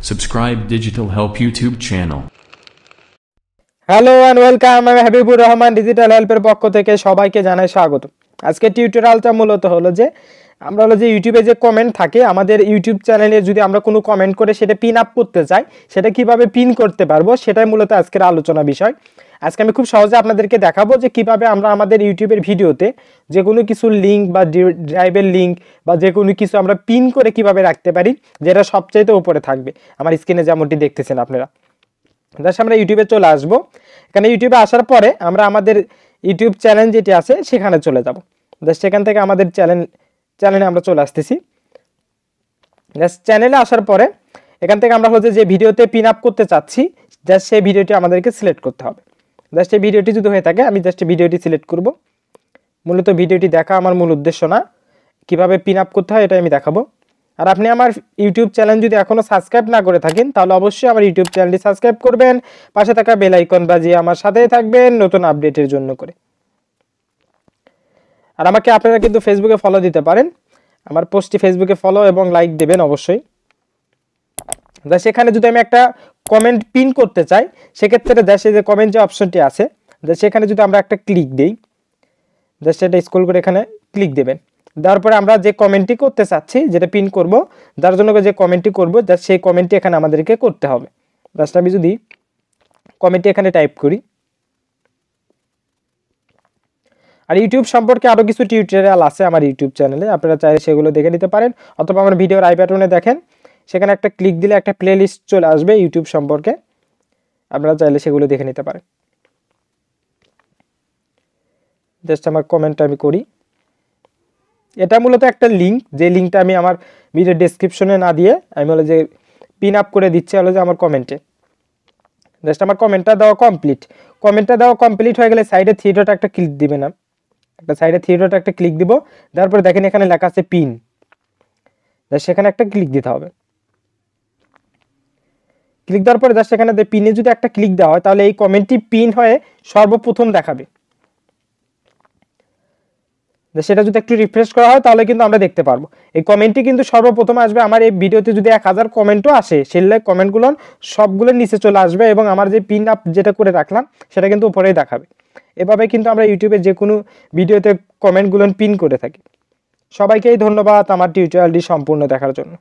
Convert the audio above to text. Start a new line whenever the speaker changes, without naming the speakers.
Subscribe Digital Help YouTube channel.
Hello and welcome. আমি Habibur Rahman digital হেল্পের পক্ষ থেকে সবাইকে জানাই স্বাগত। আজকে টিউটোরিয়ালটা মূলত হলো যে আমরা ইউটিউবে যে কমেন্ট থাকে আমাদের ইউটিউব চ্যানেলে যদি আমরা কোনো কমেন্ট করে সেটা পিন আপ করতে চাই সেটা কিভাবে পিন করতে পারবো সেটাই মূলত আজকের আলোচনা বিষয়। আজকে আমি খুব সহজে আপনাদেরকে দেখাবো যে কিভাবে আমরা আমাদের ইউটিউবের ভিডিওতে যে কোনো কিছু লিংক বা ড্রাইভের লিংক বা যে কোনো কিছু আমরা পিন করে কিভাবে রাখতে পারি যেটা সবচাইতে উপরে থাকবে। আমার স্ক্রিনে যেমনটি দেখতেছেন আপনারা। জাস্ট আমরা ইউটিউবে চলে আসব। এখানে ইউটিউবে আসার পরে আমরা আমাদের ইউটিউব চ্যানেল যেটি আছে সেখানে চলে যাব। জাস্ট সেখান থেকে আমাদের চ্যানেলে আমরা চলে আসতেছি। জাস্ট চ্যানেলে আসার পরে এখান থেকে আমরা যে ভিডিওতে পিন আপ করতে চাচ্ছি জাস্ট সেই ভিডিওটি আমাদেরকে সিলেক্ট করতে হবে। জাস্ট এই ভিডিওটি যদি হয়ে থাকে আমি জাস্ট ভিডিওটি সিলেক্ট করব। মূলত ভিডিওটি দেখা আমার মূল উদ্দেশ্য না, কিভাবে পিন আপ করতে হয় এটা আমি দেখাবো। আর আপনি আমার ইউটিউব চ্যানেল যদি এখনো সাবস্ক্রাইব না করে থাকেন তাহলে অবশ্যই আমার ইউটিউব চ্যানেলটি সাবস্ক্রাইব করবেন, পাশে থাকা বেল আইকন বাজিয়ে আমার সাথেই থাকবেন নতুন আপডেটের জন্য করে। আর আমাকে আপনারা কিন্তু ফেসবুকে ফলো দিতে পারেন, আমার পোস্টটি ফেসবুকে ফলো এবং লাইক দেবেন অবশ্যই। সেখানে যদি আমি একটা কমেন্ট পিন করতে চাই সেক্ষেত্রে দেশে যে কমেন্ট যে অপশনটি আছে সেখানে যদি আমরা একটা ক্লিক দিই, জাস্ট এটা স্ক্রল করে এখানে ক্লিক দেবেন। দেওয়ার পরে আমরা যে কমেন্টটি করতে চাচ্ছি যেটা পিন করব যার জন্য যে কমেন্টটি করব জাস্ট সেই কমেন্টটি এখানে আমাদেরকে করতে হবে। জাস্ট আমি যদি কমেন্টটি এখানে টাইপ করি। আর ইউটিউব সম্পর্কে আরও কিছু টিউটোরিয়াল আছে আমার ইউটিউব চ্যানেলে, আপনারা চাইলে সেগুলো দেখে নিতে পারেন, অথবা আমার ভিডিওর আই বাটনে দেখেন সেখানে একটা ক্লিক দিলে একটা প্লেলিস্ট চলে আসবে ইউটিউব সম্পর্কে, আপনারা চাইলে সেগুলো দেখে নিতে পারেন। জাস্ট আমার কমেন্টটা আমি করি। এটা মূলত একটা লিঙ্ক, যে লিঙ্কটা আমি আমার ভিডিও ডেসক্রিপশনে না দিয়ে আমি যে পিন আপ করে দিচ্ছি যে আমার কমেন্টে। জাস্ট আমার কমেন্টটা দেওয়া কমপ্লিট হয়ে গেলে সাইডে থ্রি ডট একটা ক্লিক দিবেন, একটা সাইডে থ্রি ডট একটা ক্লিক দিব। তারপরে দেখেন এখানে লেখা আছে পিন, জাস্ট সেখানে একটা ক্লিক দিতে হবে। ক্লিক দেওয়ার পরে জাস্ট এখানে পিনে যদি একটা ক্লিক দেওয়া হয় তাহলে এই কমেন্টটি পিন হয়ে সর্বপ্রথম দেখাবে। সেটা যদি একটু রিফ্রেশ করা হয় তাহলে কিন্তু আমরা দেখতে পারবো এই কমেন্টটি কিন্তু সর্বপ্রথম আসবে। আমার এই ভিডিওতে যদি 1000 কমেন্টও আসে সেগুলো কমেন্টগুলো সবগুলো নিচে চলে আসবে এবং আমার যে পিন আপ যেটা করে রাখলাম সেটা কিন্তু উপরেই দেখাবে। এভাবে কিন্তু আমরা ইউটিউবে যে কোনো ভিডিওতে কমেন্টগুলো পিন করে থাকি। সবাইকেই ধন্যবাদ আমার টিউটোরিয়ালটি সম্পূর্ণ দেখার জন্য।